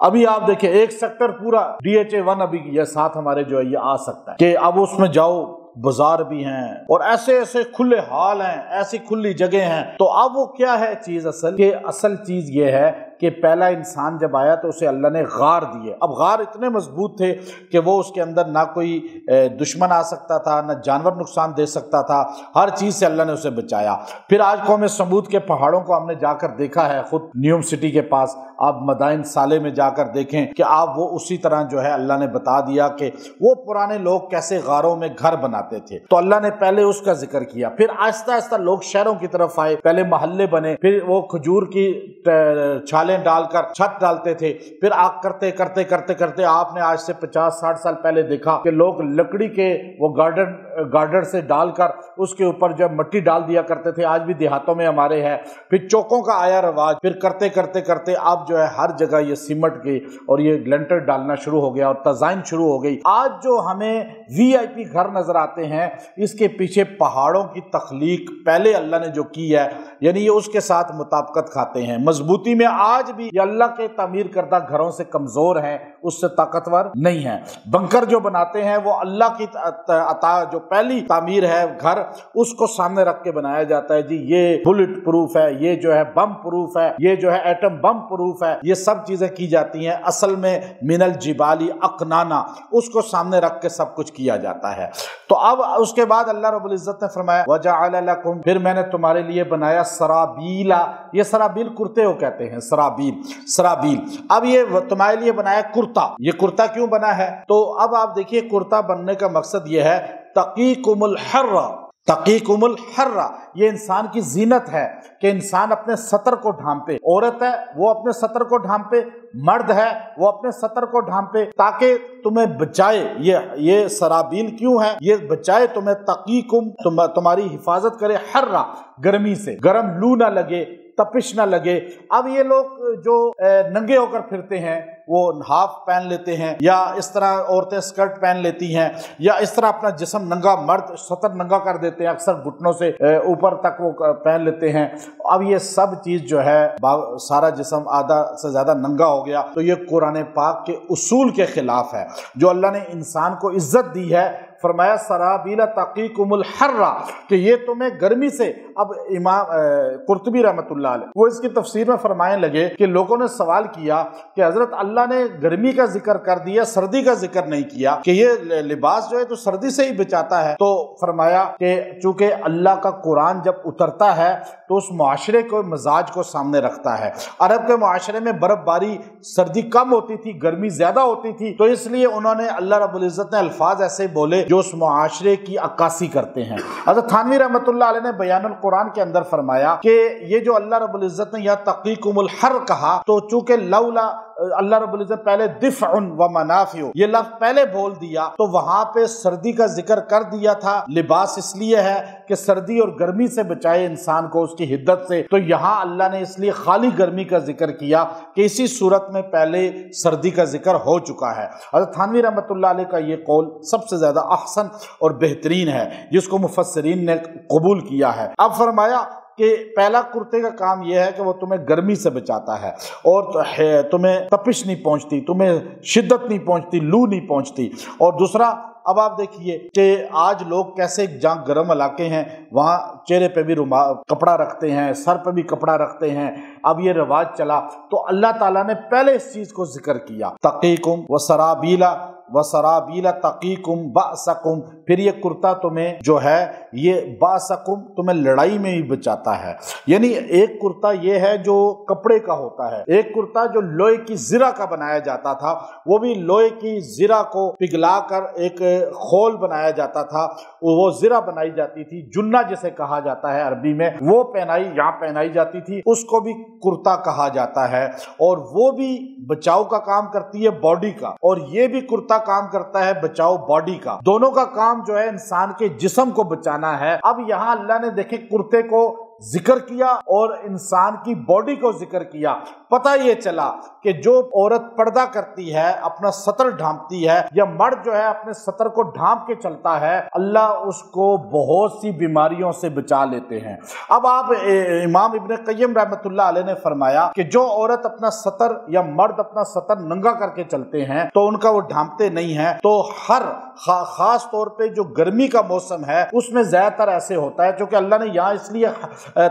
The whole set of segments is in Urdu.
ابھی آپ دیکھیں ایک سیکٹر پورا DHA-1 ابھی یہ ساتھ ہمارے جو ہے یہ آ سکتا ہے کہ اب اس میں جاؤ، بازار بھی ہیں اور ایسے ایسے کھلے حال ہیں، ایسی کھلی جگہ ہیں۔ تو اب وہ کیا ہے چیز اصل چیز یہ ہے کہ پہلا انسان جب آیا تو اسے اللہ نے غار دیے۔ اب غار اتنے مضبوط تھے کہ وہ اس کے اندر نہ کوئی دشمن آ سکتا تھا، نہ جانور نقصان دے سکتا تھا، ہر چیز سے اللہ نے اسے بچایا۔ پھر آج قوم سمود کے پہاڑوں کو ہم نے جا کر دیکھا ہے، خود نیوم سٹی کے پاس آپ مدائن صالح میں جا کر دیکھیں کہ آپ وہ اسی طرح جو ہے اللہ نے بتا دیا کہ وہ پرانے لوگ کیسے غاروں میں گھر بناتے تھے۔ تو اللہ نے پہلے اس کا ذکر کیا، پھر آہستہ آہستہ لوگ شہروں کی طرف آئے، پہلے محلے بنے، پھر وہ کھجور کی چھالیں ڈال کر چھت ڈالتے تھے، پھر آگ کرتے کرتے کرتے کرتے آپ نے آج سے 50-60 سال پہلے دیکھا کہ لوگ لکڑی کے وہ گارڈر سے ڈال کر اس کے اوپر جو مٹی ڈال دیا کرتے تھے، آج بھی دیہاتوں میں ہمارے ہے۔ پھر چوکوں کا آیا رواج، پھر کرتے کرتے کرتے اب جو ہے ہر جگہ یہ سیمنٹ کے اور یہ لینٹر ڈالنا شروع ہو گیا اور تزائن شروع ہو گئی۔ آج جو ہمیں VIP گھر نظر آتے ہیں، اس کے پیچھے پہاڑوں کی تخلیق پہلے اللہ نے جو کی ہے، یعنی یہ اس کے ساتھ مطابقت کھاتے ہیں۔ مضبوطی میں آج بھی یہ اللہ کے تعمیر کردہ گھروں سے کمزور ہیں، اس سے طاقتور نہیں ہیں۔ بنکر جو بناتے ہیں وہ اللہ کی عطا جو پہلی تعمیر ہے گھر، اس کو سامنے رکھ کے بنایا جاتا ہے، جی یہ بلٹ پروف ہے، یہ جو ہے بم پروف ہے، یہ جو ہے ایٹم بم پروف ہے، یہ سب چیزیں کی جاتی ہیں۔ اصل میں من الجبال اکنانا، اس کو سامنے رکھ کے سب کچھ کیا جاتا ہے۔ تو اب اس کے بعد اللہ رب العزت نے فرمایا وَجَعَلَ لَكُمْ، پھر میں نے تمہارے لیے بنایا سرابیلا، یہ سرابیل کرتے ہو کہتے ہیں، سرابیل۔ اب یہ تمہارے لیے بنایا کرتا۔ یہ کرتا کیوں بنا ہے؟ تو اب آپ دیکھیے کرتا بننے کا مقصد یہ ہے تقیکم الحر، یہ انسان کی زینت ہے کہ انسان اپنے سطر کو ڈھانپے۔ عورت ہے وہ اپنے سطر کو ڈھانپے، مرد ہے وہ اپنے سطر کو ڈھانپے، تاکہ تمہیں بچائے۔ یہ سرابیل کیوں ہے؟ یہ بچائے تمہیں، تقیکم تمہاری حفاظت کرے، حرہ گرمی سے، گرم لو نہ لگے، تپش نہ لگے۔ اب یہ لوگ جو ننگے ہو کر پھرتے ہیں، وہ ہاف پہن لیتے ہیں، یا اس طرح عورتیں اسکرٹ پہن لیتی ہیں، یا اس طرح اپنا جسم ننگا، مرد سطر ننگا کر دیتے ہیں، اکثر گھٹنوں سے اوپر تک وہ پہن لیتے ہیں۔ اب یہ سب چیز جو ہے سارا جسم آدھا سے زیادہ ننگا ہو گیا، تو یہ قرآن پاک کے اصول کے خلاف ہے جو اللہ نے انسان کو عزت دی ہے۔ فرمایا سرابیل تقیکم الحر، کہ یہ تمہیں گرمی سے۔ اب امام قرطبی رحمۃ اللہ علیہ وہ اس کی تفسیر میں فرمانے لگے کہ لوگوں نے سوال کیا کہ حضرت اللہ نے گرمی کا ذکر کر دیا، سردی کا ذکر نہیں کیا، کہ یہ لباس جو ہے تو سردی سے ہی بچاتا ہے۔ تو فرمایا کہ چونکہ اللہ کا قرآن جب اترتا ہے تو اس معاشرے کو، مزاج کو سامنے رکھتا ہے۔ عرب کے معاشرے میں برف باری، سردی کم ہوتی تھی، گرمی زیادہ ہوتی تھی، تو اس لیے انہوں نے اللہ رب العزت نے الفاظ ایسے بولے جو اس معاشرے کی عکاسی کرتے ہیں۔ حضرت تھانوی رحمۃ اللہ علیہ نے بیان القرآن کے اندر فرمایا کہ یہ جو اللہ رب العزت نے یا تقیکم الحر کہا، تو چونکہ لولا اللہ رب العزت پہلے دفع و منافع یہ لفظ پہلے بول دیا، تو وہاں پہ سردی کا ذکر کر دیا تھا۔ لباس اس لیے ہے کہ سردی اور گرمی سے بچائے انسان کو اس کی حدت سے، تو یہاں اللہ نے اس لیے خالی گرمی کا ذکر کیا کہ اسی صورت میں پہلے سردی کا ذکر ہو چکا ہے۔ حضرت تھانوی رحمۃ اللہ علیہ کا یہ قول سب سے زیادہ احسن اور بہترین ہے، جس کو مفسرین نے قبول کیا ہے۔ اب فرمایا کہ پہلا کرتے کا کام یہ ہے کہ وہ تمہیں گرمی سے بچاتا ہے، اور تمہیں تپش نہیں پہنچتی، تمہیں شدت نہیں پہنچتی، لو نہیں پہنچتی۔ اور دوسرا، اب آپ دیکھیے کہ آج لوگ کیسے جہاں گرم علاقے ہیں وہاں چہرے پہ بھی کپڑا رکھتے ہیں، سر پہ بھی کپڑا رکھتے ہیں۔ اب یہ رواج چلا تو اللہ تعالیٰ نے پہلے اس چیز کو ذکر کیا، تقیکم وسرابیل تقیکم بأسکم، پھر یہ کرتا تمہیں جو ہے یہ بأسکم تمہیں لڑائی میں بھی بچاتا ہے۔ یعنی ایک کرتا یہ ہے جو کپڑے کا ہوتا ہے، ایک کرتا جو لوہے کی زرہ کا بنایا جاتا تھا، وہ بھی لوہے کی زرہ کو پگھلا کر ایک خول بنایا جاتا تھا، وہ زرہ بنائی جاتی تھی، جنہ جسے کہا جاتا ہے عربی میں، وہ یہاں پہنائی جاتی تھی، اس کو بھی کرتا کہا جاتا ہے، اور وہ بھی بچاؤ کا کام کرتی ہے باڈی کا، اور یہ بھی کرتا کام کرتا ہے بچاؤ باڈی کا، دونوں کا کام جو ہے انسان کے جسم کو بچانا ہے۔ اب یہاں اللہ نے دیکھے کرتے کو ذکر کیا اور انسان کی باڈی کو ذکر کیا، پتہ یہ چلا کہ جو عورت پردہ کرتی ہے، اپنا سطر ڈھانپتی ہے، یا مرد جو ہے اپنے سطر کو ڈھانپ کے چلتا ہے، اللہ اس کو بہت سی بیماریوں سے بچا لیتے ہیں۔ اب آپ امام ابن قیم رحمۃ اللہ علیہ نے فرمایا کہ جو عورت اپنا سطر یا مرد اپنا سطر ننگا کر کے چلتے ہیں تو ان کا وہ ڈھانپتے نہیں ہیں، تو ہر خاص طور پہ جو گرمی کا موسم ہے اس میں زیادہ تر ایسے ہوتا ہے، چونکہ اللہ نے یہاں اس لیے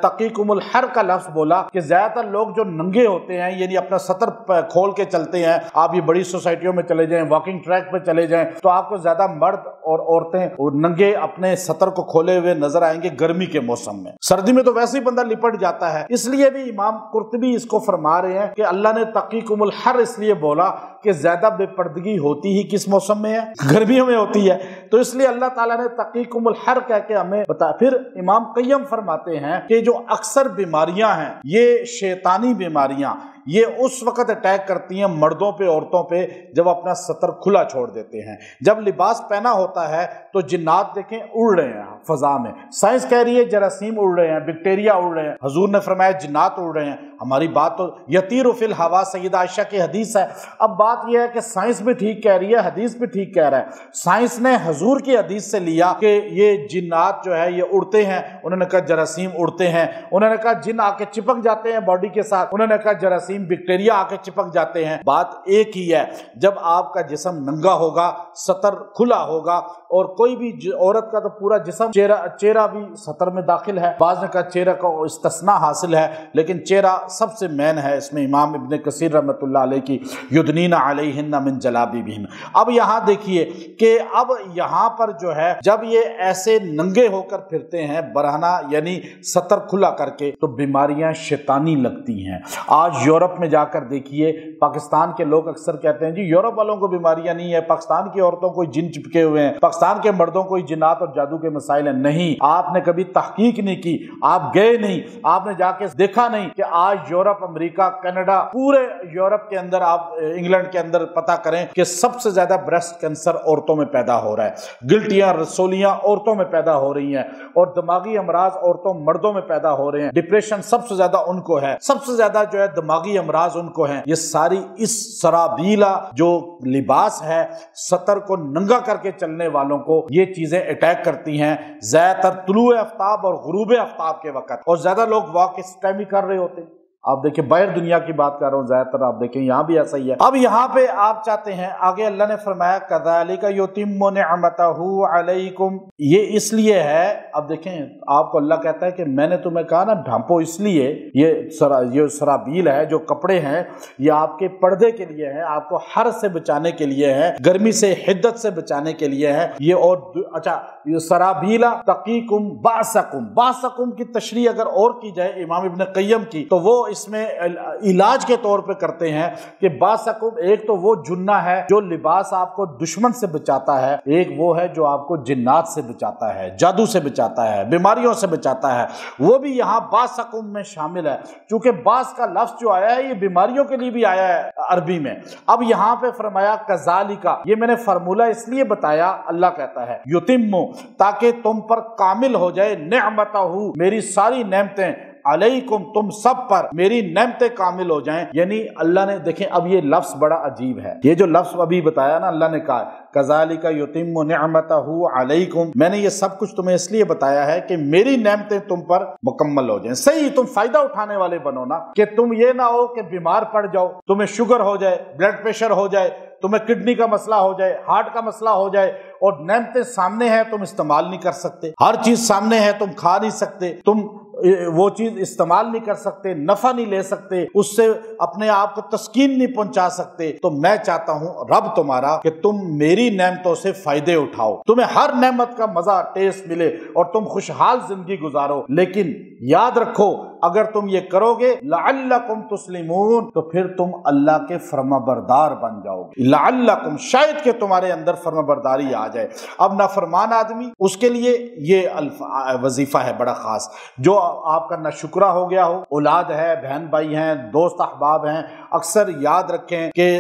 تقیکم الحر کا لفظ بولا کہ زیادہ تر لوگ جو ننگے ہوتے ہیں، یعنی اپنا سطر کھول کے چلتے ہیں، آپ یہ بڑی سوسائٹیوں میں چلے جائیں، واکنگ ٹریک پہ چلے جائیں، تو آپ کو زیادہ مرد اور عورتیں ننگے اپنے سطر کو کھولے ہوئے نظر آئیں گے گرمی کے موسم میں۔ سردی میں تو ویسے ہی بندہ لپٹ جاتا ہے، اس لیے بھی امام قرطبی اس کو فرما رہے ہیں کہ اللہ نے تقیکم الحر اس لیے بولا کہ زیادہ بے پردگی ہوتی ہی کس موسم میں ہے؟ گرمیوں میں ہوتی ہے، تو اس لیے اللہ تعالیٰ نے تقیکم الحر کہہ کے ہمیں بتایا۔ پھر امام قیم فرماتے ہیں کہ جو اکثر بیماریاں ہیں، یہ شیطانی بیماریاں، یہ اس وقت اٹیک کرتی ہیں مردوں پہ عورتوں پہ جب اپنا سطر کھلا چھوڑ دیتے ہیں۔ جب لباس پہنا ہوتا ہے تو جنات دیکھیں اڑ رہے ہیں فضا میں، سائنس کہہ رہی ہے جراثیم اڑ رہے ہیں، بیکٹیریا اڑ رہے ہیں، حضور نے فرمایا جنات اڑ رہے ہیں۔ ہماری بات تو یطیر فی الہوا سیدہ عائشہ کی حدیث ہے۔ اب بات یہ ہے کہ سائنس بھی ٹھیک کہہ رہی ہے، حدیث بھی ٹھیک کہہ رہا ہے۔ سائنس نے حضور کی حدیث سے لیا کہ یہ جنات جو ہے یہ اڑتے ہیں، انہوں نے کہا جراثیم اڑتے ہیں، انہوں نے کہا جن آ کے چپک جاتے ہیں باڈی کے ساتھ، انہوں نے کہا جراثیم بیکٹیریا آ کے چپک جاتے ہیں۔ بات ایک ہی ہے، جب آپ کا جسم ننگا ہوگا، سطر کھلا ہوگا، اور کوئی بھی عورت کا تو پورا جسم، چہرہ بھی سطر میں داخل ہے، بعض نے کہا چہرہ کا استثناء حاصل ہے، لیکن چہرہ سب سے مین ہے۔ اس میں امام ابن کثیر رحمۃ اللہ علیہ کی یدنین علیہن من جلابیبہن۔ اب یہاں دیکھیے کہ اب یہاں پر جو ہے جب یہ ایسے ننگے ہو کر پھرتے ہیں برہنہ، یعنی سطر کھلا کر کے، تو بیماریاں شیطانی لگتی ہیں۔ آج یورپ میں جا کر دیکھیے، پاکستان کے لوگ اکثر کہتے ہیں جی یورپ والوں کو بیماریاں نہیں ہے، پاکستان کی عورتوں کو جن چپکے ہوئے ہیں، پاکستان کے مردوں کو جنات اور جادو کے مسائل ہیں۔ نہیں، آپ نے کبھی تحقیق نہیں کی، آپ گئے نہیں، آپ نے جا کے دیکھا نہیں کہ آج یورپ، امریکہ، کینیڈا، پورے یورپ کے اندر، آپ انگلینڈ کے اندر پتہ کریں کہ سب سے زیادہ بریسٹ کینسر عورتوں میں پیدا ہو رہا ہے، گلٹیاں، رسولیاں عورتوں میں پیدا ہو رہی ہیں، اور دماغی امراض عورتوں مردوں میں پیدا ہو رہے ہیں، ڈپریشن سب سے زیادہ ان کو ہے، سب سے زیادہ جو ہے دماغی امراض ان کو ہیں۔ یہ ساری اس سرابیلا جو لباس ہے، سطر کو ننگا کر کے چلنے والوں کو یہ چیزیں اٹیک کرتی ہیں، زیادہ تر طلوع آفتاب اور غروب آفتاب کے وقت، اور زیادہ لوگ واک اس ٹائم ہی کر رہے ہوتے ہیں۔ آپ دیکھیں باہر دنیا کی بات کر رہا ہوں، زیادہ تر آپ دیکھیں یہاں بھی ایسا ہی ہے۔ اب یہاں پہ آپ چاہتے ہیں آگے اللہ نے فرمایا کذالک یتم نعمتہ علیکم، یہ اس لیے ہے، اب دیکھیں آپ کو اللہ کہتا ہے کہ میں نے تمہیں کہا نا ڈھانپو، اس لیے یہ سرابیل ہے، جو کپڑے ہیں یہ آپ کے پردے کے لیے ہیں، آپ کو حر سے بچانے کے لیے ہے، گرمی سے، حدت سے بچانے کے لیے ہے یہ۔ اور اچھا، یہ سرابیلا تقیکم باسکم کی تشریح اگر اور کی جائے امام ابن قیم کی، تو وہ اس میں علاج کے طور پہ کرتے ہیں کہ باسکم، ایک تو وہ جنہ ہے جو لباس آپ کو دشمن سے بچاتا ہے، ایک وہ ہے جو آپ کو جنات سے بچاتا ہے، جادو سے بچاتا ہے، بیماریوں سے بچاتا ہے، وہ بھی یہاں باسکم میں شامل ہے، چونکہ باس کا لفظ جو آیا ہے یہ بیماریوں کے لیے بھی آیا ہے عربی میں۔ اب یہاں پہ فرمایا کذالک، یہ میں نے فارمولہ اس لیے بتایا، اللہ کہتا ہے یتم، تاکہ تم پر کامل ہو جائے نعمتہ، میری ساری نعمتیں، علیکم، تم سب پر میری نعمتیں کامل ہو جائیں۔ یعنی اللہ نے، دیکھیں اب یہ لفظ بڑا عجیب ہے، یہ جو لفظ ابھی بتایا نا، اللہ نے کہا کذالک یتم نعمتہ علیکم، میں نے یہ سب کچھ تمہیں اس لیے بتایا ہے کہ میری نعمتیں تم پر مکمل ہو جائیں۔ صحیح تم فائدہ اٹھانے والے بنو نا، کہ تم یہ نہ ہو کہ بیمار پڑ جاؤ، تمہیں شوگر ہو جائے، بلڈ پریشر ہو جائے، تمہیں کڈنی کا مسئلہ ہو جائے، ہارٹ کا مسئلہ ہو جائے، اور نعمتیں سامنے ہیں تم استعمال نہیں کر سکتے، ہر چیز سامنے ہے تم کھا نہیں سکتے، تم وہ چیز استعمال نہیں کر سکتے، نفع نہیں لے سکتے، اس سے اپنے آپ کو تسکین نہیں پہنچا سکتے، تو میں چاہتا ہوں رب تمہارا کہ تم میری نعمتوں سے فائدے اٹھاؤ، تمہیں ہر نعمت کا مزہ ٹیسٹ ملے اور تم خوشحال زندگی گزارو۔ لیکن یاد رکھو اگر تم یہ کرو گے لعلکم تسلمون تو پھر تم اللہ کے فرما بردار بن جاؤ گے، لعلکم شاید کہ تمہارے اندر فرما برداری آ جائے۔ اب نافرمان آدمی، اس کے لیے یہ وظیفہ ہے بڑا خاص، جو آپ کا ناشکرا ہو گیا ہو، اولاد ہے، بہن بھائی ہیں، دوست احباب ہیں، اکثر یاد رکھیں کہ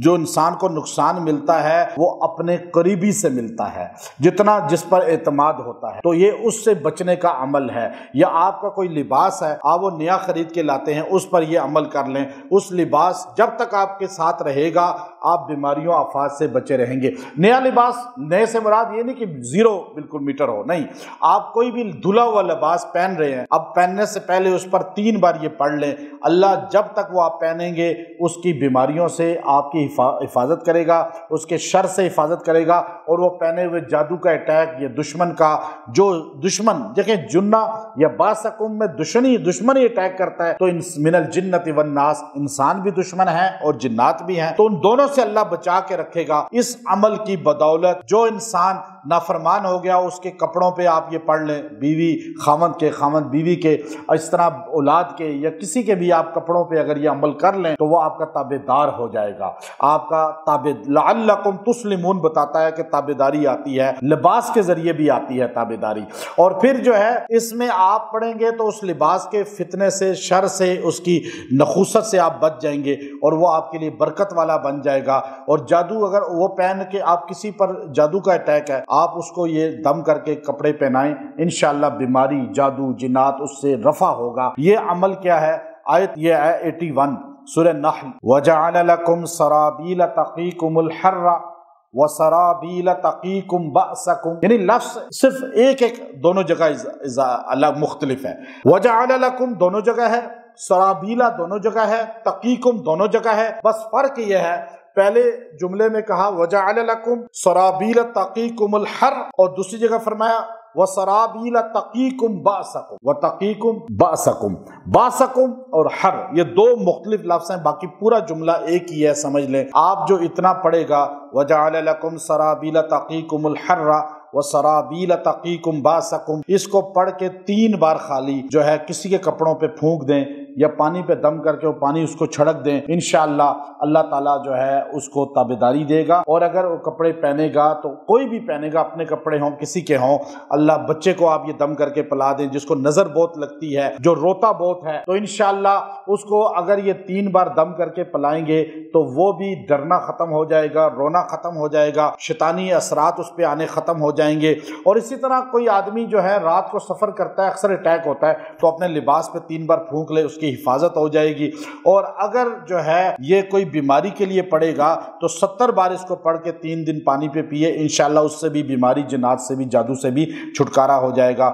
جو انسان کو نقصان ملتا ہے وہ اپنے قریبی سے ملتا ہے، جتنا جس پر اعتماد ہوتا ہے، تو یہ اس سے بچنے کا عمل ہے۔ یا آپ کا کوئی لباس ہے، آپ وہ نیا خرید کے لاتے ہیں، اس پر یہ عمل کر لیں، اس لباس جب تک آپ کے ساتھ رہے گا آپ بیماریوں آفات سے بچے رہیں گے۔ نیا لباس، نئے سے مراد یہ نہیں کہ زیرو بالکل میٹر ہو، نہیں، آپ کوئی بھی دھلا ہوا لباس پہن رہے ہیں، اب پہننے سے پہلے اس پر 3 بار یہ پڑھ لیں، اللہ جب تک وہ آپ پہنیں گے اس کی بیماریوں سے آپ کی حفاظت کرے گا، اس کے شر سے حفاظت کرے گا، اور وہ پہنے ہوئے جادو کا اٹیک، یہ دشمن کا، جو دشمن دیکھیں جنہ یا باسکم میں دشمنی اٹیک کرتا ہے، تو من الجنت والناس، انسان بھی دشمن ہے اور جنات بھی ہیں، تو ان دونوں سے اللہ بچا کے رکھے گا۔ اس عمل کی بدولت جو انسان نافرمان ہو گیا اس کے کپڑوں پہ آپ یہ پڑھ لیں، بیوی خاوند کے، خاوند بیوی کے، اس طرح اولاد کے یا کسی کے بھی آپ کپڑوں پہ اگر یہ عمل کر لیں تو وہ آپ کا تابعدار ہو جائے گا، آپ کا لعلکم تسلمون بتاتا ہے کہ تابعداری آتی ہے، لباس کے ذریعے بھی آتی ہے تابعداری۔ اور پھر جو ہے اس میں آپ پڑھیں گے تو اس لباس کے فتنے سے، شر سے، اس کی نخوست سے آپ بچ جائیں گے اور وہ آپ کے لیے برکت والا بن جائے گا۔ اور جادو اگر وہ پہن کے آپ کسی پر جادو کا اٹیک ہے، آپ اس کو یہ دم کر کے کپڑے پہنائیں، انشاءاللہ بیماری، جادو، جنات اس سے رفع ہوگا۔ یہ عمل کیا ہے؟ آیت یہ ہے 81 سورہ نحل، وَجَعَلَ لَكُمْ سَرَابِيلَ تَقِيكُمُ الْحَرَّ وَسَرَابِيلَ تَقِيكُمْ بَأْسَكُمْ، یعنی لفظ صرف ایک دونوں جگہ الگ مختلف ہے۔ وَجَعَلَ لَكُمْ دونوں جگہ ہے، سرابیلا دونوں جگہ ہے، تقیکم دونوں جگہ ہے، بس فرق یہ ہے پہلے جملے میں کہا وَجَعَلَ لَكُمْ سَرَابِيلَ تَقِيكُمُ الْحَرَّ، اور دوسری جگہ فرمایا وَسَرَابِيلَ تَقِيكُمْ بَأْسَكُمْ، وَتَقِيكُمْ بَأْسَكُمْ، باسکم اور حر یہ 2 مختلف لفظ ہیں، باقی پورا جملہ ایک ہی ہے، سمجھ لیں۔ آپ جو اتنا پڑھے گا وَجَعَلَ لَكُمْ سَرَابِيلَ تَقِيكُمُ الْحَرَّ وَسَرَابِيلَ تَقِيكُمْ بَأْسَكُمْ، اس کو پڑھ کے 3 بار خالی جو ہے کسی کے کپڑوں پہ پھونک دیں یا پانی پہ دم کر کے وہ پانی اس کو چھڑک دیں، انشاءاللہ اللہ تعالیٰ جو ہے اس کو تابعداری دے گا۔ اور اگر وہ کپڑے پہنے گا تو کوئی بھی پہنے گا، اپنے کپڑے ہوں کسی کے ہوں، اللہ بچے کو آپ یہ دم کر کے پلا دیں جس کو نظر بہت لگتی ہے، جو روتا بہت ہے، تو انشاءاللہ اس کو اگر یہ 3 بار دم کر کے پلائیں گے تو وہ بھی ڈرنا ختم ہو جائے گا، رونا ختم ہو جائے گا، شیطانی اثرات اس پہ آنے ختم ہو جائیں گے۔ اور اسی طرح کوئی آدمی جو ہے رات کو سفر کرتا ہے، اکثر اٹیک ہوتا ہے، تو اپنے لباس پہ 3 بار پھونک لے، اس کی حفاظت ہو جائے گی۔ اور اگر جو ہے یہ کوئی بیماری کے لیے پڑے گا تو 70 بار اس کو پڑھ کے 3 دن پانی پہ پیے، انشاءاللہ اس سے بھی بیماری، جنات سے بھی، جادو سے بھی چھٹکارا ہو جائے گا۔